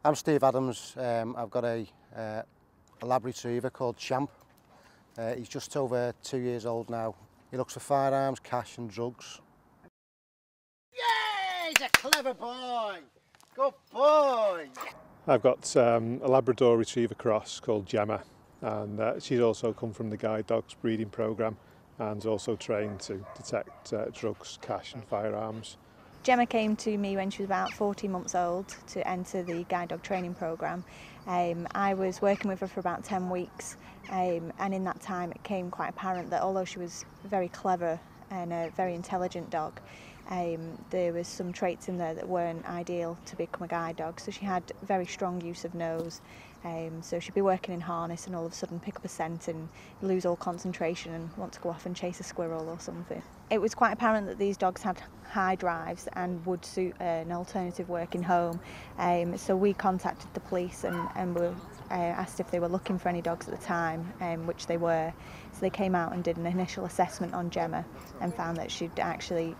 I'm Steve Adams. I've got a lab retriever called Champ. He's just over 2 years old now. He looks for firearms, cash and drugs. Yeah, he's a clever boy. Good boy. I've got a Labrador retriever cross called Gemma, and she's also come from the guide dogs breeding programme and is also trained to detect drugs, cash and firearms. Gemma came to me when she was about 14 months old to enter the guide dog training programme. I was working with her for about 10 weeks and in that time it became quite apparent that although she was very clever and a very intelligent dog, there was some traits in there that weren't ideal to become a guide dog. So she had very strong use of nose, so she'd be working in harness and all of a sudden pick up a scent and lose all concentration and want to go off and chase a squirrel or something. It was quite apparent that these dogs had high drives and would suit an alternative working home, so we contacted the police and were asked if they were looking for any dogs at the time, which they were. So they came out and did an initial assessment on Gemma and found that she'd actually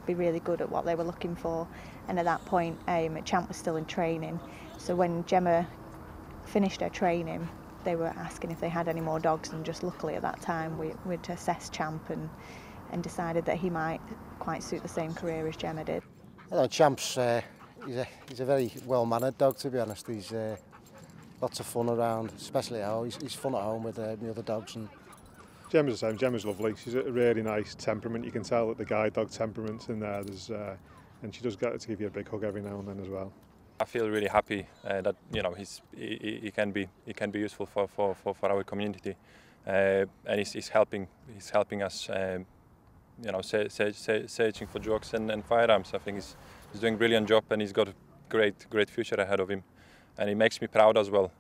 be really good at what they were looking for, and at that point Champ was still in training. So when Gemma finished her training they were asking if they had any more dogs, and just luckily at that time we'd assessed Champ and decided that he might quite suit the same career as Gemma did. Hello, Champ's he's a very well-mannered dog, to be honest. He's lots of fun around, especially at home. He's fun at home with the other dogs. And Gemma's the same. Gemma's lovely. She's a really nice temperament. You can tell that the guide dog temperament's in there. And she does get to give you a big hug every now and then as well. I feel really happy that he can be useful for our community, and he's helping us searching for drugs and firearms. I think he's doing a brilliant job, and he's got a great future ahead of him, and it makes me proud as well.